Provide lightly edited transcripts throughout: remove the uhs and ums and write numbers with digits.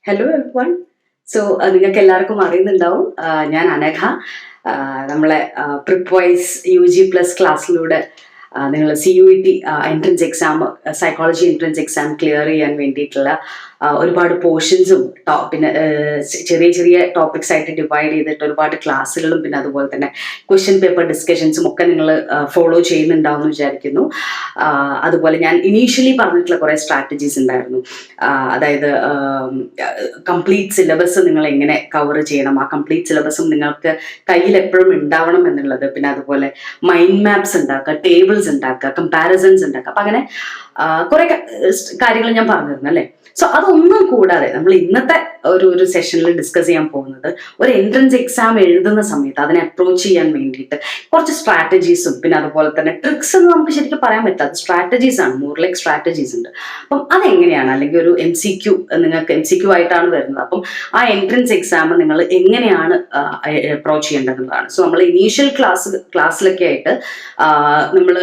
Hello everyone. So നിങ്ങൾക്ക് എല്ലാവർക്കും അറിയുന്നുണ്ടാവും, ഞാൻ അനഘ. നമ്മളെ പ്രിപ്വൈസ് UG+ ക്ലാസ്സിലൂടെ നിങ്ങൾ CUET entrance exam, psychology entrance exam clear ചെയ്യാൻ വേണ്ടിയിട്ടുള്ള ഒരുപാട് പോർഷൻസും പിന്നെ ചെറിയ ചെറിയ ടോപ്പിക്സ് ആയിട്ട് ഡിവൈഡ് ചെയ്തിട്ട് ഒരുപാട് ക്ലാസ്സുകളും പിന്നെ അതുപോലെ തന്നെ ക്വസ്റ്റ്യൻ പേപ്പർ ഡിസ്കഷൻസും ഒക്കെ നിങ്ങൾ ഫോളോ ചെയ്യുന്നുണ്ടാവും എന്ന് വിചാരിക്കുന്നു. അതുപോലെ ഞാൻ ഇനീഷ്യലി പറഞ്ഞിട്ടുള്ള കുറേ സ്ട്രാറ്റജീസ് ഉണ്ടായിരുന്നു. അതായത് കംപ്ലീറ്റ് സിലബസ് നിങ്ങൾ എങ്ങനെ കവർ ചെയ്യണം, ആ കംപ്ലീറ്റ് സിലബസും നിങ്ങൾക്ക് കയ്യിൽ എപ്പോഴും ഉണ്ടാവണം എന്നുള്ളത്, പിന്നെ അതുപോലെ മൈൻഡ് മാപ്സ് ഉണ്ടാക്കുക, ടേബിൾസ് ഉണ്ടാക്കുക, കമ്പാരിസൺസ് ഉണ്ടാക്കുക. അപ്പം അങ്ങനെ കുറെ കാര്യങ്ങൾ ഞാൻ പറഞ്ഞിരുന്നു അല്ലേ. സോ അതൊന്നും കൂടാതെ നമ്മൾ ഇന്നത്തെ ഒരു സെഷനിൽ ഡിസ്കസ് ചെയ്യാൻ പോകുന്നത് ഒരു എൻട്രൻസ് എക്സാം എഴുതുന്ന സമയത്ത് അതിനെ അപ്രോച്ച് ചെയ്യാൻ വേണ്ടിയിട്ട് കുറച്ച് സ്ട്രാറ്റജീസും പിന്നെ അതുപോലെ തന്നെ ട്രിക്സ് എന്ന് നമുക്ക് ശരിക്കും പറയാൻ പറ്റാത്ത സ്ട്രാറ്റജീസ് ആണ്, മോർ ലൈക്ക് സ്ട്രാറ്റജീസ് ഉണ്ട്. അപ്പം അതെങ്ങനെയാണ്, അല്ലെങ്കിൽ ഒരു MCQ നിങ്ങൾക്ക് MCQ ആയിട്ടാണ് വരുന്നത്. അപ്പം ആ എൻട്രൻസ് എക്സാം നിങ്ങൾ എങ്ങനെയാണ് അപ്രോച്ച് ചെയ്യേണ്ടതെന്നുള്ളതാണ്. സോ നമ്മൾ ഇനീഷ്യൽ ക്ലാസ്സിലൊക്കെ ആയിട്ട് നമ്മൾ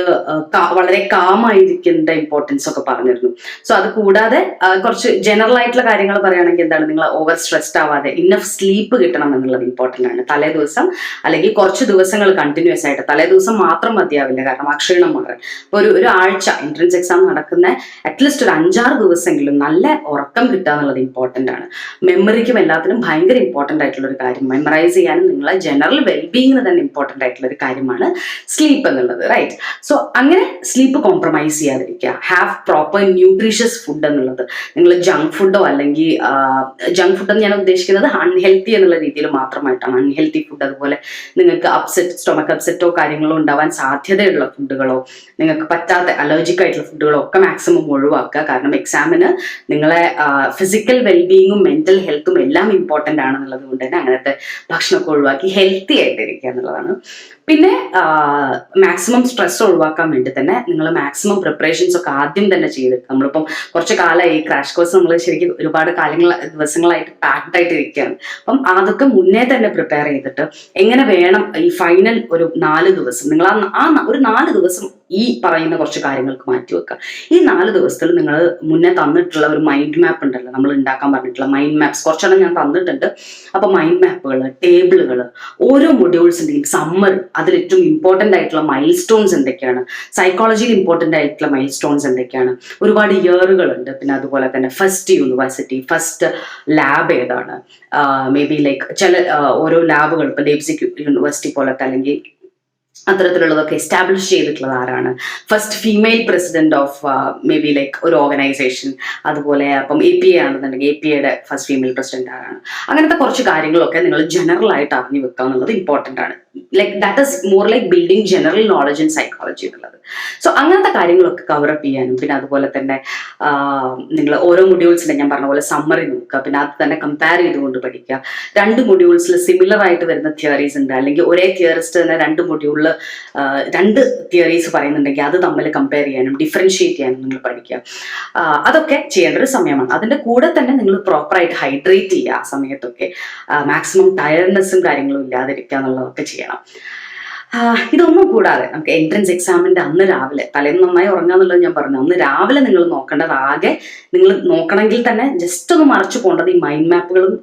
വളരെ കാമായിരിക്കേണ്ട ഇമ്പോർട്ടൻസ് ഒക്കെ പറഞ്ഞിരുന്നു. സോ അത് കൂടാതെ കുറച്ച് ജനറൽ ആയിട്ടുള്ള കാര്യങ്ങൾ പറയുകയാണെങ്കിൽ എന്താണ്, നിങ്ങൾ ഓവർ സ്ട്രെസ്ഡ് ആവാതെ ഇന്നഫ് സ്ലീപ്പ് കിട്ടണം എന്നുള്ളത് ഇമ്പോർട്ടൻ്റ് ആണ്. തലേ ദിവസം അല്ലെങ്കിൽ കുറച്ച് ദിവസങ്ങൾ കണ്ടിന്യൂസ് ആയിട്ട്, തലേ ദിവസം മാത്രം മതിയാവില്ല, കാരണം ആ ക്ഷീണം മാറാൻ. അപ്പോൾ ഒരു ആഴ്ച എൻട്രൻസ് എക്സാം നടക്കുന്ന അറ്റ്ലീസ്റ്റ് ഒരു 5-6 ദിവസമെങ്കിലും നല്ല ഉറക്കം കിട്ടുക എന്നുള്ളത് ഇമ്പോർട്ടൻ്റ് ആണ്. മെമ്മറിക്കും എല്ലാത്തിനും ഭയങ്കര ഇമ്പോർട്ടൻ്റ് ആയിട്ടുള്ള ഒരു കാര്യം, മെമ്മറൈസ് ചെയ്യാനും നിങ്ങളെ ജനറൽ വെൽബീയിങ്ങിന് തന്നെ ഇമ്പോർട്ടൻ്റ് ആയിട്ടുള്ള ഒരു കാര്യമാണ് സ്ലീപ്പ് എന്നുള്ളത്, റൈറ്റ്. സോ അങ്ങനെ സ്ലീപ്പ് കോംപ്രമൈസ് ചെയ്യാതിരിക്കുക. ഹാവ് പ്രോപ്പർ ന്യൂട്രീഷ്യസ് ഫുഡ് എന്നുള്ളത്. നിങ്ങൾ ജങ്ക് ഫുഡോ അല്ലെങ്കിൽ ജങ്ക് ഫുഡ് എന്ന് ഞാൻ ഉദ്ദേശിക്കുന്നത് അൺഹെൽത്തി എന്നുള്ള രീതിയിൽ മാത്രമായിട്ടാണ്. അൺഹെൽത്തി ഫുഡ്, അതുപോലെ നിങ്ങൾക്ക് സ്റ്റൊമക്ക് അപ്സെറ്റോ കാര്യങ്ങളോ ഉണ്ടാവാൻ സാധ്യതയുള്ള ഫുഡുകളോ, നിങ്ങൾക്ക് പറ്റാത്ത അലർജിക് ആയിട്ടുള്ള ഫുഡുകളോ ഒക്കെ മാക്സിമം ഒഴിവാക്കുക. കാരണം എക്സാമിന് നിങ്ങളെ ഫിസിക്കൽ വെൽബീയിങ്ങും മെന്റൽ ഹെൽത്തും എല്ലാം ഇമ്പോർട്ടൻ്റ് ആണെന്നുള്ളത് കൊണ്ട് തന്നെ അങ്ങനത്തെ ഭക്ഷണമൊക്കെ ഒഴിവാക്കി ഹെൽത്തി ആയിട്ടിരിക്കുക എന്നുള്ളതാണ്. പിന്നെ മാക്സിമം സ്ട്രെസ് ഒഴിവാക്കാൻ വേണ്ടി തന്നെ നിങ്ങൾ മാക്സിമം പ്രിപ്പറേഷൻസ് ഒക്കെ ആദ്യം തന്നെ ചെയ്തിട്ട്, നമ്മളിപ്പം കുറച്ച് കാലമായി ക്രാഷ് കോഴ്സ് നമ്മൾ ശരിക്കും ഒരുപാട് ദിവസങ്ങളായിട്ട് പാക്ഡ് ആയിട്ട് ഇരിക്കുകയാണ്. അപ്പം അതൊക്കെ മുന്നേ തന്നെ പ്രിപ്പയർ ചെയ്തിട്ട് എങ്ങനെ വേണം ഈ ഫൈനൽ ഒരു 4 ദിവസം നിങ്ങൾ ആ ഒരു 4 ദിവസം ഈ പറയുന്ന കുറച്ച് കാര്യങ്ങൾക്ക് മാറ്റി വെക്കുക. ഈ 4 ദിവസത്തിൽ നിങ്ങൾ മുന്നേ തന്നിട്ടുള്ള ഒരു മൈൻഡ് മാപ്പ് ഉണ്ടല്ലോ, നമ്മൾ ഉണ്ടാക്കാൻ പറഞ്ഞിട്ടുള്ള മൈൻഡ് മാപ്സ് കുറച്ചെണ്ണം ഞാൻ തന്നിട്ടുണ്ട്. അപ്പൊ മൈൻഡ് മാപ്പുകൾ, ടേബിളുകൾ, ഓരോ മൊഡ്യൂൾസിന്റെയും സമ്മർ, അതിൽ ഏറ്റവും ഇമ്പോർട്ടൻ്റ് ആയിട്ടുള്ള മൈൽ സ്റ്റോൺസ് എന്തൊക്കെയാണ്, സൈക്കോളജിയിൽ ഇമ്പോർട്ടൻ്റ് ആയിട്ടുള്ള മൈൽ സ്റ്റോൺസ് എന്തൊക്കെയാണ്, ഒരുപാട് ഇയറുകളുണ്ട്. പിന്നെ അതുപോലെ തന്നെ ഫസ്റ്റ് യൂണിവേഴ്സിറ്റി, ഫസ്റ്റ് ലാബ് ഏതാണ്, മേ ബി ലൈക്ക് ചില ഓരോ ലാബുകൾ ഇപ്പം ലേപ്സിക് യൂണിവേഴ്സിറ്റി പോലത്തെ അല്ലെങ്കിൽ അത്തരത്തിലുള്ളതൊക്കെ എസ്റ്റാബ്ലിഷ് ചെയ്തിട്ടുള്ളത് ആരാണ്, first female president of may be like ഒരു ഓർഗനൈസേഷൻ, അതുപോലെ അപ്പം APA ആണെന്നുണ്ടെങ്കിൽ APAയുടെ ഫസ്റ്റ് ഫീമെയിൽ പ്രസിഡന്റ് ആരാണ്. അങ്ങനത്തെ കുറച്ച് കാര്യങ്ങളൊക്കെ നിങ്ങൾ ജനറൽ ആയിട്ട് അറിഞ്ഞു വെക്കുക എന്നുള്ളത് ഇമ്പോർട്ടൻ്റ് ആണ്. Like that is more like building general knowledge in psychology എന്നുള്ളത്. സോ അങ്ങനത്തെ കാര്യങ്ങളൊക്കെ കവറപ്പ് ചെയ്യാനും പിന്നെ അതുപോലെ തന്നെ നിങ്ങൾ ഓരോ മൊഡ്യൂൾസിനെ ഞാൻ പറഞ്ഞ പോലെ സമ്മറി നോക്കുക, പിന്നെ അത് തന്നെ കമ്പയർ ചെയ്തുകൊണ്ട് പഠിക്കുക. 2 മൊഡ്യൂൾസിൽ സിമിലർ ആയിട്ട് വരുന്ന തിയറീസ് ഉണ്ട്, അല്ലെങ്കിൽ ഒരേ തിയറിസ്റ്റ് തന്നെ 2 മൊഡ്യൂളിൽ 2 തിയറീസ് പറയുന്നുണ്ടെങ്കിൽ അത് തമ്മിൽ കമ്പയർ ചെയ്യാനും ഡിഫറൻഷിയേറ്റ് ചെയ്യാനും നിങ്ങൾ പഠിക്കുക. അതൊക്കെ ചെയ്യേണ്ട ഒരു സമയമാണ്. അതിൻ്റെ കൂടെ തന്നെ നിങ്ങൾ പ്രോപ്പറായിട്ട് ഹൈഡ്രേറ്റ് ചെയ്യുക. ആ സമയത്തൊക്കെ മാക്സിമം ടയർഡ്നെസ്സും കാര്യങ്ങളും ഇല്ലാതിരിക്കുക എന്നുള്ളതൊക്കെ ചെയ്യണം. ഇതൊന്നും കൂടാതെ നമുക്ക് എൻട്രൻസ് എക്സാമിന്റെ അന്ന് രാവിലെ, തലേന്ന് നന്നായി ഉറങ്ങുക എന്നുള്ളത് ഞാൻ പറഞ്ഞു, അന്ന് രാവിലെ നിങ്ങൾ നോക്കേണ്ടത്, ആകെ നിങ്ങൾ നോക്കണമെങ്കിൽ തന്നെ ജസ്റ്റ് ഒന്ന് മറിച്ചു പോകേണ്ടത് ഈ മൈൻഡ് മാപ്പുകളും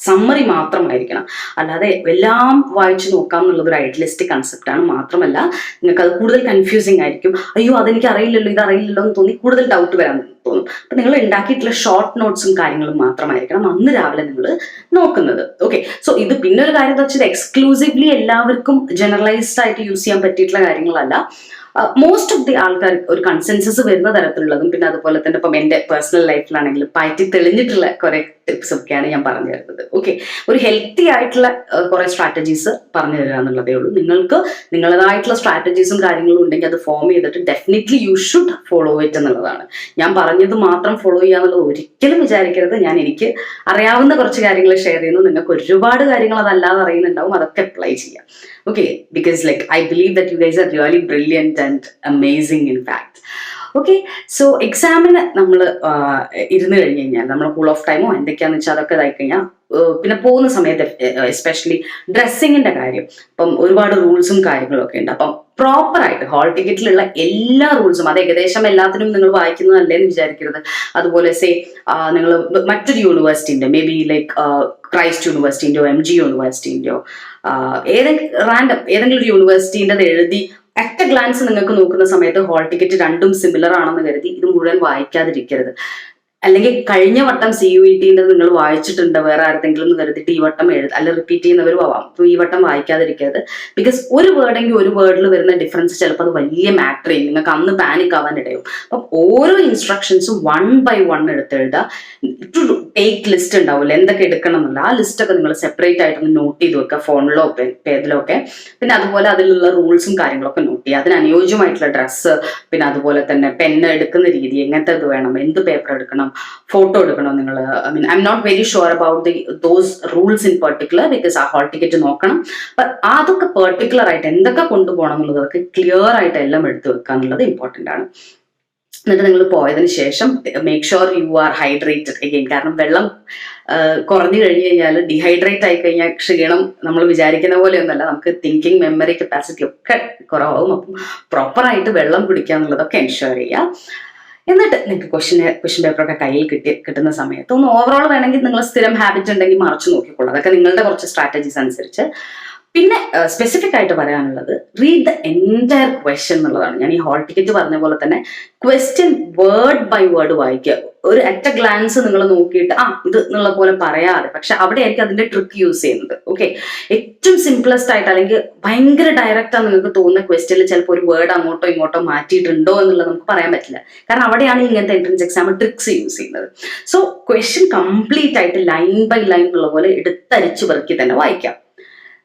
സമ്മറി മാത്രമായിരിക്കണം. അല്ലാതെ എല്ലാം വായിച്ചു നോക്കാം എന്നുള്ളത് ഒരു ഐഡിയലിസ്റ്റിക് കൺസെപ്റ്റ് ആണ്. മാത്രമല്ല നിങ്ങൾക്ക് അത് കൂടുതൽ കൺഫ്യൂസിങ് ആയിരിക്കും. അയ്യോ അതെനിക്ക് അറിയില്ലല്ലോ, ഇതറിയില്ലല്ലോ എന്ന് തോന്നി കൂടുതൽ ഡൗട്ട് വരാൻ തോന്നും. അപ്പൊ നിങ്ങൾ ഉണ്ടാക്കിയിട്ടുള്ള ഷോർട്ട് നോട്ട്സും കാര്യങ്ങളും മാത്രമായിരിക്കണം അന്ന് രാവിലെ നിങ്ങൾ നോക്കുന്നത്. ഓക്കെ. സോ ഇത് പിന്നെ ഒരു കാര്യം എന്ന് വെച്ചാൽ എക്സ്ക്ലൂസീവ്ലി എല്ലാവർക്കും ജനറലൈസ്ഡ് ആയിട്ട് യൂസ് ചെയ്യാൻ പറ്റിയിട്ടുള്ള കാര്യങ്ങളല്ല. മോസ്റ്റ് ഓഫ് ദി ആൾക്കാർ ഒരു കൺസെൻസസ് വരുന്ന തരത്തിലുള്ളതും പിന്നെ അതുപോലെ തന്നെ ഇപ്പം എൻ്റെ പേഴ്സണൽ ലൈഫിലാണെങ്കിലും പറ്റി തെളിഞ്ഞിട്ടുള്ള കുറെ ടിപ്സ് ഒക്കെയാണ് ഞാൻ പറഞ്ഞു തരുന്നത്. ഓക്കെ. ഒരു ഹെൽത്തി ആയിട്ടുള്ള കുറെ സ്ട്രാറ്റജീസ് പറഞ്ഞു തരിക എന്നുള്ളതേ ഉള്ളൂ. നിങ്ങൾക്ക് നിങ്ങളതായിട്ടുള്ള സ്ട്രാറ്റജീസും കാര്യങ്ങളും ഉണ്ടെങ്കിൽ അത് ഫോം ചെയ്തിട്ട് definitely you should follow it എന്നുള്ളതാണ്. ഞാൻ പറഞ്ഞത് മാത്രം ഫോളോ ചെയ്യുക എന്നുള്ളത് ഒരിക്കലും വിചാരിക്കരുത്. എനിക്ക് അറിയാവുന്ന കുറച്ച് കാര്യങ്ങൾ ഷെയർ ചെയ്യുന്നു, നിങ്ങൾക്ക് ഒരുപാട് കാര്യങ്ങൾ അതല്ലാതെ അറിയുന്നുണ്ടാവും, അതൊക്കെ അപ്ലൈ ചെയ്യാം. Okay, because like I believe that you guys are really brilliant and amazing in fact. Okay, so എക്സാമിന് നമ്മൾ ഇരുന്ന് കഴിഞ്ഞ് കഴിഞ്ഞാൽ നമ്മൾ കൂൾ ഓഫ് ടൈമോ എന്തൊക്കെയാണെന്ന് വെച്ചാൽ അതൊക്കെ ഇതായി കഴിഞ്ഞാൽ പിന്നെ പോകുന്ന സമയത്ത് എസ്പെഷ്യലി ഡ്രസ്സിങ്ങിന്റെ കാര്യം, അപ്പം ഒരുപാട് റൂൾസും കാര്യങ്ങളും ഒക്കെ ഉണ്ട്. അപ്പം പ്രോപ്പറായിട്ട് ഹാൾ ടിക്കറ്റിലുള്ള എല്ലാ റൂൾസും, അത് ഏകദേശം എല്ലാത്തിനും നിങ്ങൾ വായിക്കുന്നതല്ലേന്ന് വിചാരിക്കരുത്. അതുപോലെ സേ നിങ്ങൾ മറ്റൊരു യൂണിവേഴ്സിറ്റിന്റെ മേ ബി ലൈക്ക് ക്രൈസ്റ്റ് യൂണിവേഴ്സിറ്റിന്റെയോ MG യൂണിവേഴ്സിറ്റിന്റെയോ ഏതെങ്കിലും ഒരു യൂണിവേഴ്സിറ്റിൻ്റെ എഴുതി അറ്റ് എ ഗ്ലാൻസ് നിങ്ങൾക്ക് നോക്കുന്ന സമയത്ത് ഹാൾ ടിക്കറ്റ് രണ്ടും സിമിലർ ആണെന്ന് കരുതി ഇത് മുഴുവൻ വായിക്കാതിരിക്കരുത്. അല്ലെങ്കിൽ കഴിഞ്ഞ വട്ടം CUET നിങ്ങൾ വായിച്ചിട്ടുണ്ട് വേറെ ആരെങ്കിലും എന്ന് കരുതിയിട്ട് ഈ വട്ടം അല്ല റിപ്പീറ്റ് ചെയ്യുന്നവരും ആവാം. അപ്പോൾ ഈ വട്ടം വായിക്കാതിരിക്കരുത്. ബിക്കോസ് ഒരു വേർഡെങ്കിൽ ഒരു വേർഡിൽ വരുന്ന ഡിഫറൻസ് ചിലപ്പോൾ അത് വലിയ മാറ്റർ ചെയ്യും, നിങ്ങൾക്ക് അന്ന് പാനിക് ആവാൻ ഇടയും. അപ്പം ഓരോ ഇൻസ്ട്രക്ഷൻസും 1 by 1 എടുത്തെഴുതുക. ടു ടേക്ക് ലിസ്റ്റ് ഉണ്ടാവില്ല എന്തൊക്കെ എടുക്കണം എന്നുള്ള ആ ലിസ്റ്റൊക്കെ നിങ്ങൾ സെപ്പറേറ്റ് ആയിട്ടൊന്ന് നോട്ട് ചെയ്ത് വെക്കുക, ഫോണിലോ പേജിലോ ഒക്കെ. പിന്നെ അതുപോലെ അതിലുള്ള റൂൾസും കാര്യങ്ങളൊക്കെ നോട്ട് ചെയ്യുക. അതിന് അനുയോജ്യമായിട്ടുള്ള ഡ്രസ്സ്, പിന്നെ അതുപോലെ തന്നെ പെന്ന് എടുക്കുന്ന രീതി, എങ്ങനത്തെ ഇത് വേണം, എന്ത് പേപ്പർ എടുക്കണം, ഫോട്ടോ എടുക്കണോ നിങ്ങൾ. I am not very sure about those rules in particular, because ആ ഹാൾ ടിക്കറ്റ് നോക്കണം. അതൊക്കെ പെർട്ടിക്കുലർ ആയിട്ട് എന്തൊക്കെ കൊണ്ടുപോകണം എന്നുള്ളതൊക്കെ ക്ലിയർ ആയിട്ട് എല്ലാം എടുത്തു വെക്കുക എന്നുള്ളത് ഇമ്പോർട്ടൻ്റ് ആണ്. എന്നിട്ട് നിങ്ങൾ പോയതിന് ശേഷം make sure you are hydrated again. കാരണം വെള്ളം കുറഞ്ഞു കഴിഞ്ഞു കഴിഞ്ഞാൽ ഡീഹൈഡ്രേറ്റ് ആയി കഴിഞ്ഞാൽ ക്ഷീണം നമ്മൾ വിചാരിക്കുന്ന പോലെയൊന്നുമല്ല, നമുക്ക് തിങ്കിങ് മെമ്മറി കപ്പാസിറ്റി ഒക്കെ കുറവാകും. അപ്പം പ്രോപ്പറായിട്ട് വെള്ളം കുടിക്കുക എന്നുള്ളതൊക്കെ എൻഷുർ ചെയ്യുക. എന്നിട്ട് നിങ്ങൾക്ക് ക്വസ്റ്റ്യൻ പേപ്പറൊക്കെ കയ്യിൽ കിട്ടുന്ന സമയത്ത് ഒന്ന് ഓവറോൾ വേണമെങ്കിൽ നിങ്ങൾ സ്ഥിരം ഹാബിറ്റ് ഉണ്ടെങ്കിൽ മറച്ചു നോക്കിക്കോളൂ, അതൊക്കെ നിങ്ങളുടെ കുറച്ച് സ്ട്രാറ്റജീസ് അനുസരിച്ച്. പിന്നെ സ്പെസിഫിക് ആയിട്ട് പറയാനുള്ളത് റീഡ് ദ എൻറ്റയർ ക്വസ്റ്റ്യൻ എന്നുള്ളതാണ്. ഞാൻ ഈ ഹാൾ ടിക്കറ്റ് പറഞ്ഞ പോലെ തന്നെ ക്വസ്റ്റ്യൻ വേർഡ് ബൈ വേർഡ് വായിക്കുക. ഒരു അറ്റ് എ ഗ്ലാൻസ് നിങ്ങൾ നോക്കിയിട്ട് ഇത് എന്നുള്ള പോലെ പറയാതെ, പക്ഷെ അവിടെ ആയിരിക്കും അതിന്റെ ട്രിക്ക് യൂസ് ചെയ്യുന്നത്. ഓക്കെ, ഏറ്റവും സിംപ്ലസ്റ്റ് ആയിട്ട് അല്ലെങ്കിൽ ഭയങ്കര ഡയറക്റ്റ് ആണ് നിങ്ങൾക്ക് തോന്നുന്ന ക്വസ്റ്റ്യനിൽ ചിലപ്പോൾ ഒരു വേർഡ് അങ്ങോട്ടോ ഇങ്ങോട്ടോ മാറ്റിയിട്ടുണ്ടോ എന്നുള്ളത് നമുക്ക് പറയാൻ പറ്റില്ല. കാരണം അവിടെയാണ് ഇങ്ങനത്തെ എൻട്രൻസ് എക്സാം ട്രിക്സ് യൂസ് ചെയ്യുന്നത്. സോ ക്വസ്റ്റ്യൻ കംപ്ലീറ്റ് ആയിട്ട് ലൈൻ ബൈ ലൈൻ ഉള്ള പോലെ എടുത്തരിച്ച് പെറുക്കി തന്നെ വായിക്കാം.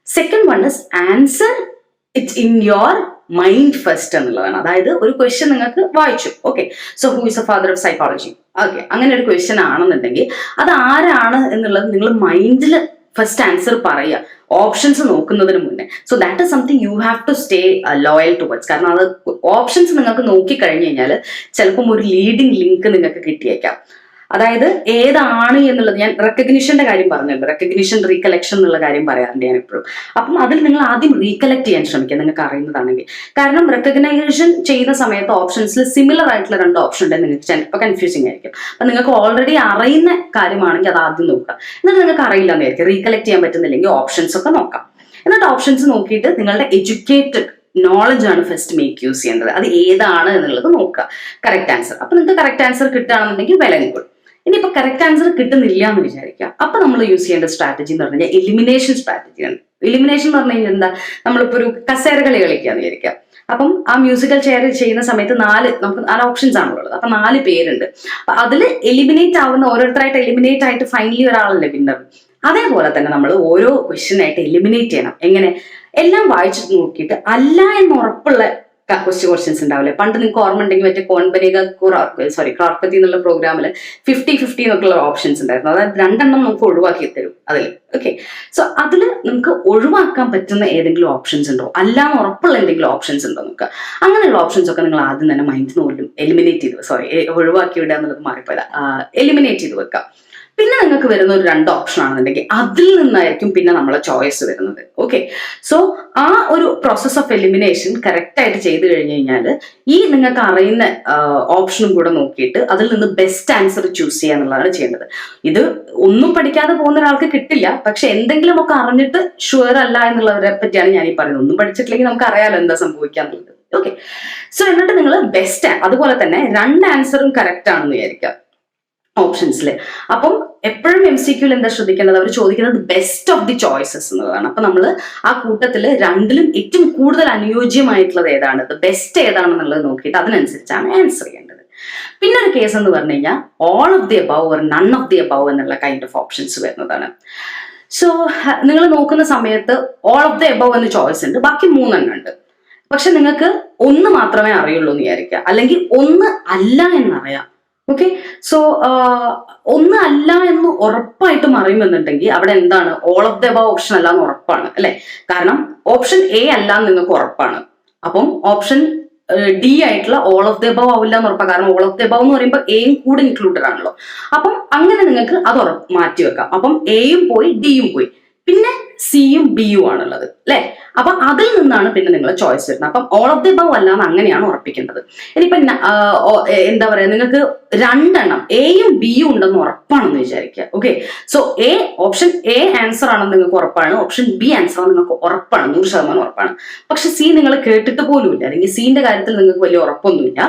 Second one is answer it in your mind first എന്നുള്ളതാണ്. അതായത് ഒരു ക്വസ്റ്റ്യൻ നിങ്ങൾക്ക് വായിച്ചു, okay, so who is A father of psychology, okay, അങ്ങനെ ഒരു ക്വസ്റ്റ്യൻ ആണെന്നുണ്ടെങ്കിൽ അത് ആരാണ് എന്നുള്ളത് നിങ്ങൾ മൈൻഡിൽ ഫസ്റ്റ് ആൻസർ പറയുക, ഓപ്ഷൻസ് നോക്കുന്നതിന് മുന്നേ. So that is something you have to stay loyal towards. കാരണം അത് ഓപ്ഷൻസ് നിങ്ങൾക്ക് നോക്കിക്കഴിഞ്ഞ് കഴിഞ്ഞാൽ ചിലപ്പം ഒരു ലീഡിങ് ലിങ്ക് നിങ്ങൾക്ക് കിട്ടിയേക്കാം. അതായത് ഏതാണ് എന്നുള്ളത്, ഞാൻ റെക്കഗ്നിഷന്റെ കാര്യം പറഞ്ഞല്ലോ, റെക്കഗ്നിഷൻ റീകലക്ഷൻ എന്നുള്ള കാര്യം പറയാറുണ്ട് ഞാൻ എപ്പോഴും. അപ്പം അതിൽ നിങ്ങൾ ആദ്യം റീകലക്ട് ചെയ്യാൻ ശ്രമിക്കുക നിങ്ങൾക്ക് അറിയുന്നതാണെങ്കിൽ. കാരണം റെക്കഗ്നൈസേഷൻ ചെയ്യുന്ന സമയത്ത് ഓപ്ഷൻസിൽ സിമിലർ ആയിട്ടുള്ള 2 ഓപ്ഷൻ ഉണ്ടെങ്കിൽ നിങ്ങൾക്ക് ചിലപ്പോൾ കൺഫ്യൂസിങ് ആയിരിക്കും. അപ്പം നിങ്ങൾക്ക് ഓൾറെഡി അറിയുന്ന കാര്യമാണെങ്കിൽ അത് ആദ്യം നോക്കുക. എന്നിട്ട് നിങ്ങൾക്ക് അറിയില്ല എന്നായിരിക്കും, റീകലക്ട് ചെയ്യാൻ പറ്റുന്നില്ലെങ്കിൽ ഓപ്ഷൻസ് ഒക്കെ നോക്കാം. എന്നിട്ട് ഓപ്ഷൻസ് നോക്കിയിട്ട് നിങ്ങളുടെ എഡ്യൂക്കേറ്റഡ് നോളജ് ആണ് ഫസ്റ്റ് മേക്ക് യൂസ് ചെയ്യേണ്ടത്. അത് ഏതാണ് എന്നുള്ളത് നോക്കുക, കറക്റ്റ് ആൻസർ. അപ്പൊ നിങ്ങൾക്ക് കറക്റ്റ് ആൻസർ കിട്ടുകയാണെന്നുണ്ടെങ്കിൽ വെൽ ആൻഡ് ഗുഡ്. ഇനിയിപ്പോൾ കറക്റ്റ് ആൻസർ കിട്ടുന്നില്ല എന്ന് വിചാരിക്കുക, അപ്പൊ നമ്മൾ യൂസ് ചെയ്യേണ്ട സ്ട്രാറ്റജി എന്ന് പറഞ്ഞാൽ എലിമിനേഷൻ സ്ട്രാറ്റജിയാണ്. എലിമിനേഷൻ എന്ന് പറഞ്ഞു കഴിഞ്ഞാൽ എന്താ, നമ്മളിപ്പോൾ ഒരു കസേര കളി കളിക്കാന്ന് വിചാരിക്കുക. അപ്പം ആ മ്യൂസിക്കൽ ചെയർ ചെയ്യുന്ന സമയത്ത് നമുക്ക് 4 ഓപ്ഷൻസ് ആണുള്ളത്. അപ്പൊ 4 പേരുണ്ട്. അപ്പൊ അതിൽ എലിമിനേറ്റ് ആവുന്ന ഓരോരുത്തരായിട്ട് എലിമിനേറ്റ് ആയിട്ട് ഫൈനലി ഒരാളല്ലേ വിന്നർ. അതേപോലെ തന്നെ നമ്മൾ ഓരോ ക്വസ്റ്റ്യനായിട്ട് എലിമിനേറ്റ് ചെയ്യണം. എങ്ങനെ? എല്ലാം വായിച്ചിട്ട് നോക്കിയിട്ട് അല്ല എന്ന് ഉറപ്പുള്ള ക്വസ്റ്റ്യൻസ് ഉണ്ടാവില്ലേ. പണ്ട് നിങ്ങൾക്ക് ഓർമ്മ ഉണ്ടെങ്കിൽ മറ്റേ ക്രോർപ്പത്തി എന്നുള്ള പ്രോഗ്രാമിൽ 50-50 എന്നൊക്കെയുള്ള ഓപ്ഷൻസ് ഉണ്ടായിരുന്നു. അതായത് 2 എണ്ണം നമുക്ക് ഒഴിവാക്കി തരും അതിൽ. ഓക്കെ, സോ അതിൽ നമുക്ക് ഒഴിവാക്കാൻ പറ്റുന്ന ഏതെങ്കിലും ഓപ്ഷൻസ് ഉണ്ടോ, അല്ലാന്ന് ഉറപ്പുള്ള എന്തെങ്കിലും ഓപ്ഷൻസ് ഉണ്ടോ നോക്കുക. അങ്ങനെയുള്ള ഓപ്ഷൻസ് ഒക്കെ നിങ്ങൾ ആദ്യം തന്നെ മൈൻഡിൽ നിന്ന് എലിമിനേറ്റ് ചെയ്ത് ഒഴിവാക്കി വിടുക എന്നുള്ളത് മാറിപ്പോയതാ, എലിമിനേറ്റ് ചെയ്ത് വെക്കുക. പിന്നെ നിങ്ങൾക്ക് വരുന്ന ഒരു 2 ഓപ്ഷൻ ആണെന്നുണ്ടെങ്കിൽ അതിൽ നിന്നായിരിക്കും പിന്നെ നമ്മളെ ചോയ്സ് വരുന്നത്. ഓക്കെ, സോ ആ ഒരു പ്രോസസ് ഓഫ് എലിമിനേഷൻ കറക്റ്റ് ആയിട്ട് ചെയ്ത് കഴിഞ്ഞ് കഴിഞ്ഞാൽ ഈ നിങ്ങൾക്ക് അറിയുന്ന ഓപ്ഷനും കൂടെ നോക്കിയിട്ട് അതിൽ നിന്ന് ബെസ്റ്റ് ആൻസർ ചൂസ് ചെയ്യുക എന്നുള്ളതാണ് ചെയ്യേണ്ടത്. ഇത് ഒന്നും പഠിക്കാതെ പോകുന്ന ഒരാൾക്ക് കിട്ടില്ല, പക്ഷെ എന്തെങ്കിലും ഒക്കെ അറിഞ്ഞിട്ട് ഷുവർ അല്ല എന്നുള്ളവരെ പറ്റിയാണ് ഞാൻ ഈ പറയുന്നത്. ഒന്നും പഠിച്ചിട്ടില്ലെങ്കിൽ നമുക്ക് അറിയാലോ എന്താ സംഭവിക്കാന്നുള്ളത്. ഓക്കെ, സോ എന്നിട്ട് നിങ്ങൾ ബെസ്റ്റ്, അതുപോലെ തന്നെ 2 ആൻസറും കറക്റ്റ് ആണെന്ന് വിചാരിക്കുക ഓപ്ഷൻസിൽ. അപ്പം എപ്പോഴും MCQൽ എന്താ ശ്രദ്ധിക്കേണ്ടത്, അവർ ചോദിക്കുന്നത് ബെസ്റ്റ് ഓഫ് ദി ചോയ്സസ് എന്നുള്ളതാണ്. അപ്പൊ നമ്മൾ ആ കൂട്ടത്തിൽ 2ലും ഏറ്റവും കൂടുതൽ അനുയോജ്യമായിട്ടുള്ളത് ഏതാണ്, ബെസ്റ്റ് ഏതാണെന്നുള്ളത് നോക്കിയിട്ട് അതിനനുസരിച്ചാണ് ആൻസർ ചെയ്യേണ്ടത്. പിന്നെ ഒരു കേസ് എന്ന് പറഞ്ഞു കഴിഞ്ഞാൽ all of the above or none of the above എന്നുള്ള കൈൻഡ് ഓഫ് ഓപ്ഷൻസ് വരുന്നതാണ്. സോ നിങ്ങൾ നോക്കുന്ന സമയത്ത് ഓൾ ഓഫ് ദി അബവ് എന്ന് ചോയ്സ് ഉണ്ട്, ബാക്കി 3 എണ്ണം ഉണ്ട്. പക്ഷെ നിങ്ങൾക്ക് 1 മാത്രമേ അറിയുള്ളൂ എന്ന് വിചാരിക്കുക, അല്ലെങ്കിൽ 1 അല്ല എന്നറിയാം. ഓക്കെ, സോ 1 അല്ല എന്ന് ഉറപ്പായിട്ടും അറിയുമെന്നുണ്ടെങ്കിൽ അവിടെ എന്താണ്, all of the above option അല്ല എന്ന് ഉറപ്പാണ് അല്ലെ. കാരണം ഓപ്ഷൻ A അല്ല എന്ന് നിങ്ങൾക്ക് ഉറപ്പാണ്. അപ്പം ഓപ്ഷൻ ഡി ആയിട്ടുള്ള ഓൾ ഓഫ് ദി അബവ് ആവില്ല എന്ന് ഉറപ്പാണ്. കാരണം ഓൾ ഓഫ് ദി അബവ് എന്ന് പറയുമ്പോൾ എയും കൂടെ ഇൻക്ലൂഡഡ് ആണല്ലോ. അപ്പം അങ്ങനെ നിങ്ങൾക്ക് അത് മാറ്റി വെക്കാം. അപ്പം എയും പോയി ഡിയും പോയി, പിന്നെ സിയും ബിയും ആണുള്ളത് അല്ലെ. അപ്പൊ അതിൽ നിന്നാണ് പിന്നെ നിങ്ങൾ ചോയ്സ് വരുന്നത്. അപ്പം ഓൾ ഓഫ് ദി അബവ് അല്ലാന്ന് അങ്ങനെയാണ് ഉറപ്പിക്കേണ്ടത്. ഇനിയിപ്പൊ എന്താ പറയാ, നിങ്ങൾക്ക് രണ്ടെണ്ണം എയും ബിയും ഉണ്ടെന്ന് ഉറപ്പാണെന്ന് വിചാരിക്കുക. Okay, so option A answer ആണെന്ന് നിങ്ങൾക്ക് ഉറപ്പാണ്, ഓപ്ഷൻ ബി ആൻസർ ആണെന്ന് നിങ്ങൾക്ക് ഉറപ്പാണ്, 100% ഉറപ്പാണ്. പക്ഷെ സി നിങ്ങൾ കേട്ടിട്ട് പോലുമില്ല, അല്ലെങ്കിൽ സിന്റെ കാര്യത്തിൽ നിങ്ങൾക്ക് വലിയ ഉറപ്പൊന്നുമില്ല,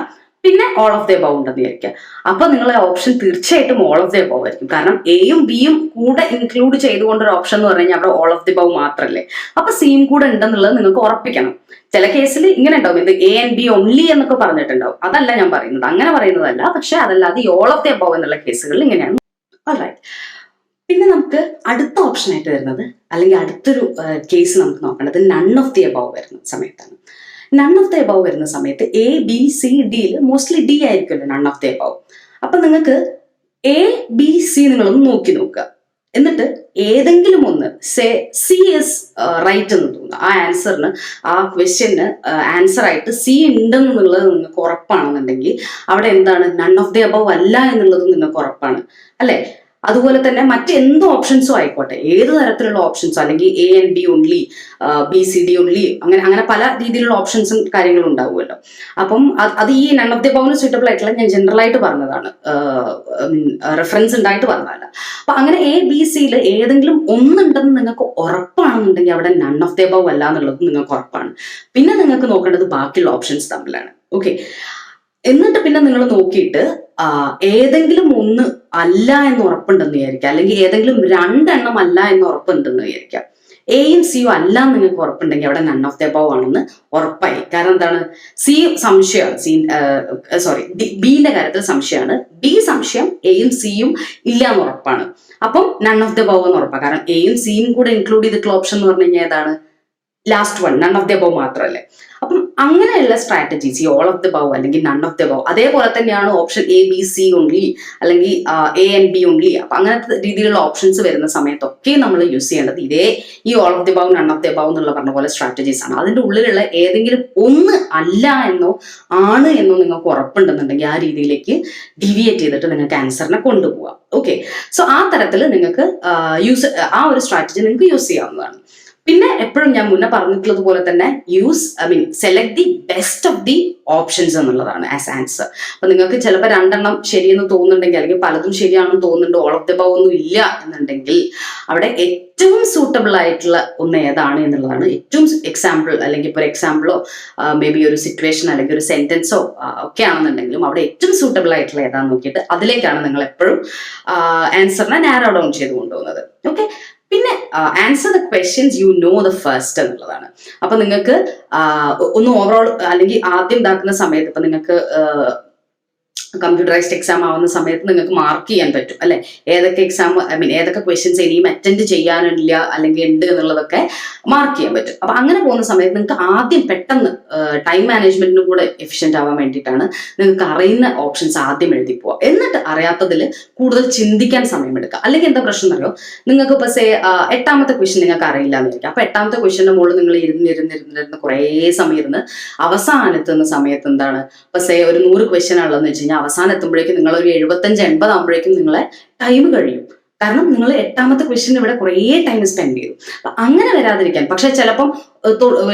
പിന്നെ ഓൾ ഓഫ് ദി അബവ് ഉണ്ടെന്ന് വിചാരിക്കുക. അപ്പൊ നിങ്ങളെ ഓപ്ഷൻ തീർച്ചയായിട്ടും ഓൾ ഓഫ് ദി അബവ് ആയിരിക്കും. കാരണം എയും ബിയും കൂടെ ഇൻക്ലൂഡ് ചെയ്തുകൊണ്ട് ഒരു ഓപ്ഷൻ എന്ന് പറഞ്ഞു കഴിഞ്ഞാൽ അവിടെ ഓൾ ഓഫ് ദി അബവ് മാത്രമല്ലേ. അപ്പൊ സിയും കൂടെ ഉണ്ടെന്നുള്ളത് നിങ്ങൾക്ക് ഉറപ്പിക്കണം. ചില കേസിൽ ഇങ്ങനെ ഉണ്ടാവും, ഇത് എ ആൻഡ് ബി ഓൺലി എന്നൊക്കെ പറഞ്ഞിട്ടുണ്ടാവും. അതല്ല ഞാൻ പറയുന്നത്, അങ്ങനെ പറയുന്നതല്ല. പക്ഷെ അതല്ലാതെ ഈ ഓൾ ഓഫ് ദി അബവ് എന്നുള്ള കേസുകളിൽ ഇങ്ങനെയാണ്. ഓൾറൈറ്റ്, പിന്നെ നമുക്ക് അടുത്ത ഓപ്ഷൻ ആയിട്ട് വരുന്നത്, അല്ലെങ്കിൽ അടുത്തൊരു കേസ് നമുക്ക് നോക്കേണ്ടത് നൺ ഓഫ് ദി അബവ് വരുന്ന സമയത്താണ്. നൺ ഓഫ് ദി അബവ് വരുന്ന സമയത്ത് എ ബി സി ഡിയിൽ മോസ്റ്റ്ലി ഡി ആയിരിക്കുമല്ലോ നൺ ഓഫ് ദി അബവ്. അപ്പൊ നിങ്ങൾക്ക് എ ബി സി നിങ്ങളൊന്ന് നോക്കി നോക്കുക. എന്നിട്ട് ഏതെങ്കിലും ഒന്ന് സി ഇസ് റൈറ്റ് എന്ന് തോന്നുന്നു, ആ ആൻസറിന്, ആ ക്വസ്റ്റ്യന് ആൻസർ ആയിട്ട് സി ഉണ്ടെന്നുള്ളത് നിങ്ങൾക്ക് ഉറപ്പാണെന്നുണ്ടെങ്കിൽ അവിടെ എന്താണ്, നൺ ഓഫ് ദി അബവ് അല്ല എന്നുള്ളത് നിങ്ങൾക്ക് ഉറപ്പാണ് അല്ലെ. അതുപോലെ തന്നെ മറ്റെന്ത് ഓപ്ഷൻസും ആയിക്കോട്ടെ, ഏത് തരത്തിലുള്ള ഓപ്ഷൻസോ, അല്ലെങ്കിൽ A and B only, B C D only, അങ്ങനെ പല രീതിയിലുള്ള ഓപ്ഷൻസും കാര്യങ്ങളും ഉണ്ടാവുമല്ലോ. അപ്പം അത് ഈ നൺ ഓഫ് ദി അബവിന് സ്യൂട്ടബിൾ ആയിട്ടുള്ള, ഞാൻ ജനറൽ ആയിട്ട് പറഞ്ഞതാണ്, റെഫറൻസ് ഉണ്ടായിട്ട് പറഞ്ഞതല്ല. അപ്പൊ അങ്ങനെ എ ബി സിയിൽ ഏതെങ്കിലും ഒന്നുണ്ടെന്ന് നിങ്ങൾക്ക് ഉറപ്പാണെന്നുണ്ടെങ്കിൽ അവിടെ നൺ ഓഫ് ദി അബവ് അല്ല എന്നുള്ളത് നിങ്ങൾക്ക് ഉറപ്പാണ്. പിന്നെ നിങ്ങൾക്ക് നോക്കേണ്ടത് ബാക്കിയുള്ള ഓപ്ഷൻസ് തമ്മിലാണ്. ഓക്കെ, എന്നിട്ട് പിന്നെ നിങ്ങൾ നോക്കിയിട്ട് ഏതെങ്കിലും ഒന്ന് അല്ല എന്ന് ഉറപ്പുണ്ടെന്ന് വിചാരിക്കുക, അല്ലെങ്കിൽ ഏതെങ്കിലും രണ്ടെണ്ണം അല്ല എന്ന് ഉറപ്പുണ്ടെന്ന് വിചാരിക്കുക. എയും സിയും അല്ല എന്ന് നിങ്ങൾക്ക് ഉറപ്പുണ്ടെങ്കിൽ അവിടെ നൺ ഓഫ് ദി അബവ് ആണെന്ന് ഉറപ്പായി. കാരണം എന്താണ്, സി സംശയമാണ്, ബിന്റെ കാര്യത്തിൽ സംശയമാണ്, ബി സംശയം, എയും സിയും ഇല്ല എന്ന് ഉറപ്പാണ്. അപ്പം നൺ ഓഫ് ദി അബവ് എന്ന് ഉറപ്പാണ്. കാരണം എയും സിയും കൂടെ ഇൻക്ലൂഡ് ചെയ്തിട്ടുള്ള ഓപ്ഷൻ എന്ന് പറഞ്ഞു കഴിഞ്ഞാൽ ഏതാണ്, last one, none of the above മാത്രമല്ലേ. അപ്പം അങ്ങനെയുള്ള സ്ട്രാറ്റജീസ്, ഈ ഓൾ ഓഫ് ദി അബവ് അല്ലെങ്കിൽ നൺ ഓഫ് ദി അബവ്, അതേപോലെ തന്നെയാണ് option A B C only, അല്ലെങ്കിൽ എ ആൻഡ് ബി ഓൺലി. അപ്പൊ അങ്ങനത്തെ രീതിയിലുള്ള ഓപ്ഷൻസ് വരുന്ന സമയത്തൊക്കെ നമ്മൾ യൂസ് ചെയ്യേണ്ടത് ഈ all of the above, none of the above എന്നുള്ള പറഞ്ഞ പോലെ സ്ട്രാറ്റജീസ് ആണ്. അതിന്റെ ഉള്ളിലുള്ള ഏതെങ്കിലും ഒന്ന് അല്ല എന്നോ ആണ് എന്നോ നിങ്ങൾക്ക് ഉറപ്പുണ്ടെന്നുണ്ടെങ്കിൽ ആ രീതിയിലേക്ക് ഡീവിയേറ്റ് ചെയ്തിട്ട് നിങ്ങൾക്ക് ആൻസറിനെ കൊണ്ടുപോകാം. ഓക്കെ, സോ ആ തരത്തിൽ നിങ്ങൾക്ക് ആ ഒരു സ്ട്രാറ്റജി നിങ്ങൾക്ക് യൂസ് ചെയ്യാവുന്നതാണ്. പിന്നെ എപ്പോഴും ഞാൻ മുന്നേ പറഞ്ഞിട്ടുള്ളത് പോലെ തന്നെ select the best of the options എന്നുള്ളതാണ് ആസ് ആൻസർ. അപ്പൊ നിങ്ങൾക്ക് ചിലപ്പോൾ രണ്ടെണ്ണം ശരിയെന്ന് തോന്നുന്നുണ്ടെങ്കിൽ, അല്ലെങ്കിൽ പലതും ശരിയാണെന്ന് തോന്നുന്നുണ്ട്, ഓൾ ഓഫ് ദി അബവ് ഒന്നും ഇല്ല എന്നുണ്ടെങ്കിൽ അവിടെ ഏറ്റവും സൂട്ടബിൾ ആയിട്ടുള്ള ഒന്ന് ഏതാണ് എന്നുള്ളതാണ്. ഏറ്റവും എക്സാമ്പിൾ, അല്ലെങ്കിൽ ഇപ്പോൾ ഒരു എക്സാമ്പിളോ മേ ബി ഒരു സിറ്റുവേഷൻ അല്ലെങ്കിൽ ഒരു സെന്റൻസോ ഒക്കെ ആണെന്നുണ്ടെങ്കിലും അവിടെ ഏറ്റവും സൂട്ടബിൾ ആയിട്ടുള്ള ഏതാണെന്ന് നോക്കിയിട്ട് അതിലേക്കാണ് നിങ്ങൾ എപ്പോഴും ആൻസറിനെ നാരോ ഡൗൺ ചെയ്ത് കൊണ്ടുപോകുന്നത്. ഓക്കെ, പിന്നെ answer the questions you know the first എന്നുള്ളതാണ്. അപ്പൊ നിങ്ങൾക്ക് ഒന്ന് ഓവറോൾ, അല്ലെങ്കിൽ ആദ്യം ഇതാക്കുന്ന സമയത്ത്, ഇപ്പൊ നിങ്ങൾക്ക് കമ്പ്യൂട്ടറൈസ്ഡ് എക്സാം ആവുന്ന സമയത്ത് നിങ്ങൾക്ക് മാർക്ക് ചെയ്യാൻ പറ്റും അല്ലെ, ഏതൊക്കെ എക്സാം ഏതൊക്കെ ക്വസ്റ്റ്യൻസ് ഇനിയും അറ്റൻഡ് ചെയ്യാനില്ല അല്ലെങ്കിൽ ഉണ്ട് എന്നുള്ളതൊക്കെ മാർക്ക് ചെയ്യാൻ പറ്റും. അപ്പൊ അങ്ങനെ പോകുന്ന സമയത്ത് നിങ്ങൾക്ക് ആദ്യം പെട്ടെന്ന് ടൈം മാനേജ്മെന്റിനും കൂടെ എഫിഷ്യന്റ് ആവാൻ വേണ്ടിയിട്ടാണ് നിങ്ങൾക്ക് അറിയുന്ന ഓപ്ഷൻസ് ആദ്യം എഴുതി പോവുക. എന്നിട്ട് അറിയാത്തതിൽ കൂടുതൽ ചിന്തിക്കാൻ സമയമെടുക്കുക. അല്ലെങ്കിൽ എന്താ പ്രശ്നം എന്നറിയോ, നിങ്ങൾക്ക് ഇപ്പൊ എട്ടാമത്തെ ക്വസ്റ്റ്യൻ നിങ്ങൾക്ക് അറിയില്ല എന്നിരിക്കും. അപ്പൊ എട്ടാമത്തെ ക്വസ്റ്റ്യന്റെ മുകളിൽ നിങ്ങൾ ഇരുന്ന് കുറേ സമയം ഇരുന്ന് അവസാനത്തുന്ന സമയത്ത് എന്താണ്, ഇപ്പൊ ഒരു 100 ക്വസ്റ്റ്യൻ ഉള്ളതെന്ന് വെച്ച് കഴിഞ്ഞാൽ അവസാനം എത്തുമ്പോഴേക്കും നിങ്ങൾ ഒരു 75-80 ആകുമ്പോഴേക്കും നിങ്ങളെ ടൈം കഴിയും. കാരണം നിങ്ങൾ എട്ടാമത്തെ ക്വസ്റ്റ്യൻ ഇവിടെ കുറേ ടൈം സ്പെൻഡ് ചെയ്തു. അപ്പൊ അങ്ങനെ വരാതിരിക്കാൻ, പക്ഷെ ചിലപ്പം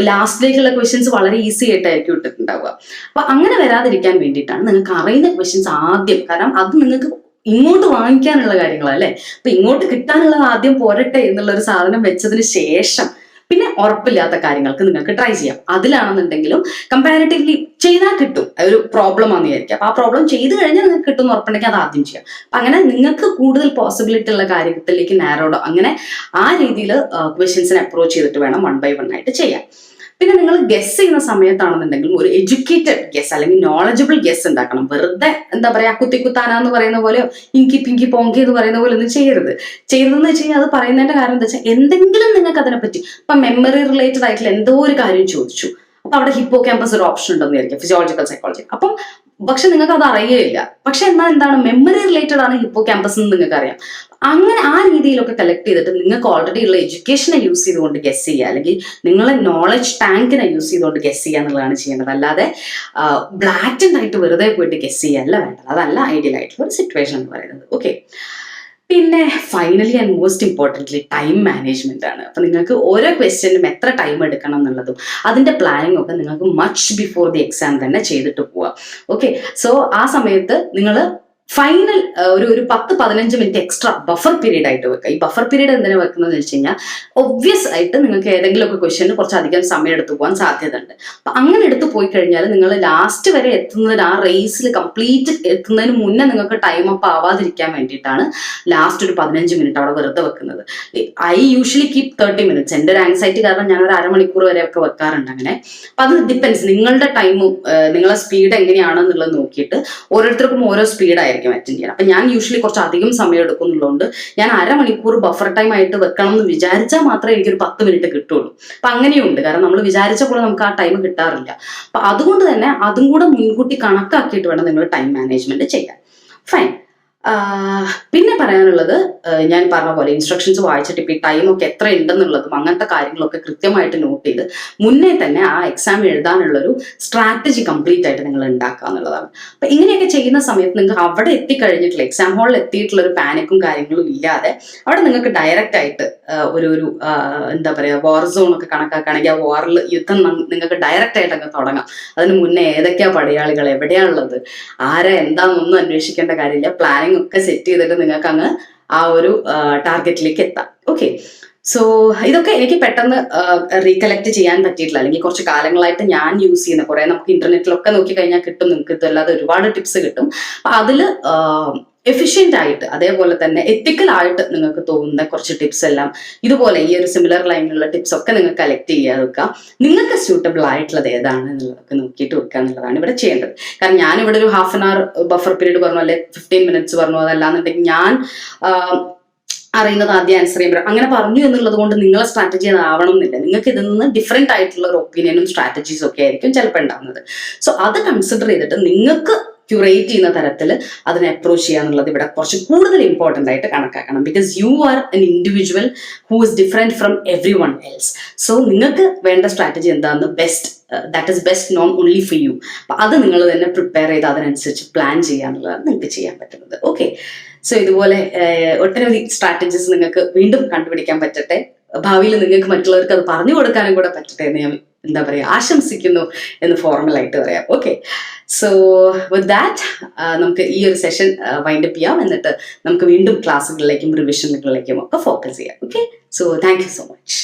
ലാസ്റ്റിലേക്കുള്ള ക്വസ്റ്റ്യൻസ് വളരെ ഈസി ആയിട്ടായിരിക്കും ഇട്ടിട്ടുണ്ടാവുക. അപ്പൊ അങ്ങനെ വരാതിരിക്കാൻ വേണ്ടിയിട്ടാണ് നിങ്ങൾക്ക് അറിയുന്ന ക്വസ്റ്റ്യൻസ് ആദ്യം, കാരണം അത് നിങ്ങൾക്ക് ഇങ്ങോട്ട് വാങ്ങിക്കാനുള്ള കാര്യങ്ങളല്ലേ. അപ്പൊ ഇങ്ങോട്ട് കിട്ടാനുള്ളത് ആദ്യം പോരട്ടെ എന്നുള്ള ഒരു സാധനം വെച്ചതിന് ശേഷം പിന്നെ ഉറപ്പില്ലാത്ത കാര്യങ്ങൾക്ക് നിങ്ങൾക്ക് ട്രൈ ചെയ്യാം. അതിലാണെന്നുണ്ടെങ്കിലും കമ്പാരിറ്റീവ്ലി ചെയ്താൽ കിട്ടും. ഒരു പ്രോബ്ലം ആണെന്ന് വിചാരിക്കുക, അപ്പൊ ആ പ്രോബ്ലം ചെയ്ത് കഴിഞ്ഞാൽ നിങ്ങൾക്ക് കിട്ടുന്ന ഉറപ്പുണ്ടെങ്കിൽ അത് ആദ്യം ചെയ്യാം. അപ്പൊ അങ്ങനെ നിങ്ങൾക്ക് കൂടുതൽ പോസിബിലിറ്റി ഉള്ള കാര്യത്തിലേക്ക് നാരോഡോ, അങ്ങനെ ആ രീതിയിൽ ക്വസ്റ്റ്യൻസിനെ അപ്രോച്ച് ചെയ്തിട്ട് വേണം 1 by 1 ആയിട്ട് ചെയ്യാം. പിന്നെ നിങ്ങൾ ഗസ് ചെയ്യുന്ന സമയത്താണെന്നുണ്ടെങ്കിലും ഒരു എഡ്യൂക്കേറ്റഡ് ഗസ് അല്ലെങ്കിൽ നോളജബിൾ ഗസ് ഉണ്ടാക്കണം. വെറുതെ എന്താ പറയാ കുത്തിക്കുത്താനാന്ന് പറയുന്ന പോലെയോ ഇങ്കി പിങ്കി പോങ്കി എന്ന് പറയുന്ന പോലെ ഒന്നും ചെയ്തതെന്ന് വെച്ച് കഴിഞ്ഞാൽ അത് പറയുന്നതിന്റെ കാരണം എന്താ വെച്ചാൽ എന്തെങ്കിലും നിങ്ങൾക്ക് അതിനെപ്പറ്റി ഇപ്പൊ മെമ്മറി റിലേറ്റഡ് ആയിട്ടുള്ള എന്തോ ഒരു കാര്യം ചോദിച്ചു, അപ്പൊ അവിടെ ഹിപ്പോ ക്യാമ്പസ് ഒരു ഓപ്ഷൻ ഉണ്ടെന്ന് വിചാരിക്കാം, ഫിസിയോളജിക്കൽ സൈക്കോളജി. അപ്പം പക്ഷെ നിങ്ങൾക്ക് അത് അറിയുകയില്ല. പക്ഷെ എന്നാൽ എന്താണ്, മെമ്മറി റിലേറ്റഡ് ആണ് ഹിപ്പോ ക്യാമ്പസ് എന്ന് നിങ്ങൾക്ക് അറിയാം. അങ്ങനെ ആ രീതിയിലൊക്കെ കളക്ട് ചെയ്തിട്ട് നിങ്ങൾക്ക് ഓൾറെഡി ഉള്ള എഡ്യൂക്കേഷനെ യൂസ് ചെയ്തുകൊണ്ട് ഗസ് ചെയ്യുക, അല്ലെങ്കിൽ നിങ്ങളെ നോളജ് ടാങ്കിനെ യൂസ് ചെയ്തുകൊണ്ട് ഗസ് ചെയ്യുക എന്നുള്ളതാണ് ചെയ്യേണ്ടത്. അല്ലാതെ ബ്ലാറ്റന്റ് ആയിട്ട് വെറുതെ പോയിട്ട് ഗസ് ചെയ്യല്ല വേണ്ടത്. അതല്ല ഐഡിയൽ ആയിട്ടുള്ള ഒരു സിറ്റുവേഷൻ എന്ന് പറയുന്നത്. ഓക്കെ, പിന്നെ finally and most importantly time management ആണ്. അപ്പൊ നിങ്ങൾക്ക് ഓരോ ക്വസ്റ്റ്യനും എത്ര ടൈം എടുക്കണം എന്നുള്ളതും അതിന്റെ പ്ലാനിങ് ഒക്കെ നിങ്ങൾക്ക് മച്ച് ബിഫോർ ദി എക്സാം തന്നെ ചെയ്തിട്ട് പോവാം. ഓക്കെ, സോ ആ സമയത്ത് നിങ്ങൾ ഫൈനൽ ഒരു 10-15 മിനിറ്റ് എക്സ്ട്രാ ബഫർ പീരീഡ് ആയിട്ട് വെക്കുക. ഈ ബഫർ പീരീഡ് എന്തിനാണ് വെക്കുന്നത് വെച്ച് കഴിഞ്ഞാൽ, ഒബ്വിയസ് ആയിട്ട് നിങ്ങൾക്ക് ഏതെങ്കിലുമൊക്കെ ക്വസ്റ്റ്യന് കുറച്ചധികം സമയം എടുത്തു പോകാൻ സാധ്യത ഉണ്ട്. അപ്പൊ അങ്ങനെ എടുത്തു പോയി കഴിഞ്ഞാൽ നിങ്ങൾ ലാസ്റ്റ് വരെ എത്തുന്നതിന്, ആ റേസിൽ കംപ്ലീറ്റ് എത്തുന്നതിന് മുന്നേ നിങ്ങൾക്ക് ടൈം അപ്പ് ആവാതിരിക്കാൻ വേണ്ടിയിട്ടാണ് ലാസ്റ്റ് ഒരു 15 മിനിറ്റ് അവിടെ വെറുതെ വെക്കുന്നത്. I usually keep 30 minutes. എൻ്റെ ഒരു ആങ്സൈറ്റി കാരണം ഞാൻ ഒരു അരമണിക്കൂർ വരെ ഒക്കെ വെക്കാറുണ്ട് അങ്ങനെ. അപ്പൊ അത് ഡിപ്പെൻസ്, നിങ്ങളുടെ ടൈമും നിങ്ങളെ സ്പീഡ് എങ്ങനെയാണെന്നുള്ളത് നോക്കിയിട്ട് ഓരോരുത്തർക്കും ഓരോ സ്പീഡായിരിക്കും അറ്റൻഡ് ചെയ്യാൻ. അപ്പൊ ഞാൻ യൂഷ്വലി കുറച്ച് അധികം സമയം എടുക്കുന്നുള്ളതുകൊണ്ട് ഞാൻ അരമണിക്കൂർ ബഫർ ടൈം ആയിട്ട് വെക്കണം എന്ന് വിചാരിച്ചാൽ മാത്രമേ എനിക്കൊരു 10 മിനിറ്റ് കിട്ടുള്ളൂ. അപ്പൊ അങ്ങനെയുണ്ട്, കാരണം നമ്മൾ വിചാരിച്ച പോലെ നമുക്ക് ആ ടൈം കിട്ടാറില്ല. അപ്പൊ അതുകൊണ്ട് തന്നെ അതും കൂടെ മുൻകൂട്ടി കണക്കാക്കിയിട്ട് വേണം നിങ്ങൾ ടൈം മാനേജ്മെന്റ് ചെയ്യാൻ. ഫൈൻ. പിന്നെ പറയാനുള്ളത്, ഞാൻ പറഞ്ഞ പോലെ ഇൻസ്ട്രക്ഷൻസ് വായിച്ചിട്ട് ഇപ്പൊ ഈ ടൈമൊക്കെ എത്ര ഉണ്ടെന്നുള്ളതും അങ്ങനത്തെ കാര്യങ്ങളൊക്കെ കൃത്യമായിട്ട് നോട്ട് ചെയ്ത് മുന്നേ തന്നെ ആ എക്സാം എഴുതാനുള്ളൊരു സ്ട്രാറ്റജി കംപ്ലീറ്റ് ആയിട്ട് നിങ്ങൾ ഉണ്ടാക്കുക എന്നുള്ളതാണ്. അപ്പൊ ഇങ്ങനെയൊക്കെ ചെയ്യുന്ന സമയത്ത് നിങ്ങൾക്ക് അവിടെ എത്തിക്കഴിഞ്ഞിട്ടുള്ള എക്സാം ഹാളിൽ എത്തിയിട്ടുള്ള ഒരു പാനിക്കും കാര്യങ്ങളും ഇല്ലാതെ അവിടെ നിങ്ങൾക്ക് ഡയറക്റ്റ് ആയിട്ട് ഒരു എന്താ പറയുക, വാർ സോൺ ഒക്കെ കണക്കാക്കുകയാണെങ്കിൽ ആ വാറിൽ യുദ്ധം നിങ്ങൾക്ക് ഡയറക്റ്റ് ആയിട്ട് അങ്ങ് തുടങ്ങാം. അതിന് മുന്നേ ഏതൊക്കെയാ പടയാളികൾ, എവിടെയാണുള്ളത്, ആരാ എന്താണെന്നൊന്നും അന്വേഷിക്കേണ്ട കാര്യമില്ല. പ്ലാനിങ് ഒക്കെ സെറ്റ് ചെയ്തിട്ട് നിങ്ങൾക്ക് അങ്ങ് ആ ഒരു ടാർഗറ്റിലേക്ക് എത്താം. ഓക്കെ, സോ ഇതൊക്കെ എനിക്ക് പെട്ടെന്ന് റീകളക്ട് ചെയ്യാൻ പറ്റിയിട്ടില്ല, അല്ലെങ്കിൽ കുറച്ച് കാലങ്ങളായിട്ട് ഞാൻ യൂസ് ചെയ്യുന്ന കുറെ, നമുക്ക് ഇന്റർനെറ്റിലൊക്കെ നോക്കി കഴിഞ്ഞാൽ കിട്ടും, നിങ്ങൾക്ക് ഇതല്ലാതെ ഒരുപാട് ടിപ്സ് കിട്ടും. അപ്പൊ അതിൽ എഫിഷ്യന്റ് ആയിട്ട് അതേപോലെ തന്നെ എത്തിക്കൽ ആയിട്ട് നിങ്ങൾക്ക് തോന്നുന്ന കുറച്ച് ടിപ്സ് എല്ലാം ഇതുപോലെ ഈ ഒരു സിമിലർ ലൈനിലുള്ള ടിപ്സ് ഒക്കെ നിങ്ങൾ കളക്ട് ചെയ്യാതെ വെക്കുക. നിങ്ങൾക്ക് സ്യൂട്ടബിൾ ആയിട്ടുള്ളത് ഏതാണ് എന്നുള്ളതൊക്കെ നോക്കിയിട്ട് വെക്കുക എന്നുള്ളതാണ് ഇവിടെ ചെയ്യേണ്ടത്. കാരണം ഞാൻ ഇവിടെ ഒരു half an hour buffer period പറഞ്ഞു, അല്ലെ 15 മിനിറ്റ്സ് പറഞ്ഞു, അതല്ലാന്നുണ്ടെങ്കിൽ ഞാൻ അറിയുന്നത് ആദ്യം ആൻസർ ചെയ്യുമ്പോൾ അങ്ങനെ പറഞ്ഞു എന്നുള്ളത് കൊണ്ട് നിങ്ങളെ സ്ട്രാറ്റജി അതാവണം എന്നില്ല. നിങ്ങൾക്ക് ഇതിൽ നിന്ന് ഡിഫറെന്റ് ആയിട്ടുള്ള ഒരു ഒപ്പീനിയനും സ്ട്രാറ്റജീസും ഒക്കെ ആയിരിക്കും ചിലപ്പോൾ ഉണ്ടാകുന്നത്. സോ അത് കൺസിഡർ ചെയ്തിട്ട് നിങ്ങൾക്ക് ക്യൂറേറ്റ് ചെയ്യുന്ന തരത്തിൽ അതിനെ അപ്രോച്ച് ചെയ്യാന്നുള്ളത് ഇവിടെ കുറച്ച് കൂടുതൽ ഇമ്പോർട്ടൻ്റ് ആയിട്ട് കണക്കാക്കണം. Because you are an individual who is different from every one else. So നിങ്ങൾക്ക് വേണ്ട സ്ട്രാറ്റജി എന്താണെന്ന് that is best non only for you. അപ്പൊ അത് നിങ്ങൾ തന്നെ പ്രിപ്പയർ ചെയ്ത് അതിനനുസരിച്ച് പ്ലാൻ ചെയ്യാന്നുള്ളതാണ് നിങ്ങൾക്ക് ചെയ്യാൻ പറ്റുന്നത്. ഓക്കെ, സോ ഇതുപോലെ ഒട്ടനവധി സ്ട്രാറ്റജീസ് നിങ്ങൾക്ക് വീണ്ടും കണ്ടുപിടിക്കാൻ പറ്റട്ടെ. ഭാവിയിൽ നിങ്ങൾക്ക് മറ്റുള്ളവർക്ക് അത് പറഞ്ഞു കൊടുക്കാനും കൂടെ പറ്റട്ടെ എന്ന് ഞാൻ എന്താ പറയുക ആശംസിക്കുന്നു എന്ന് ഫോർമലായിട്ട് പറയാം. ഓക്കെ, സോ വിത്ത് ദാറ്റ് നമുക്ക് ഈ ഒരു സെഷൻ വൈൻഡപ്പ് ചെയ്യാം. എന്നിട്ട് നമുക്ക് വീണ്ടും ക്ലാസ്സുകളിലേക്കും റിവിഷനുകളിലേക്കും ഒക്കെ ഫോക്കസ് ചെയ്യാം. Okay, so thank you so much.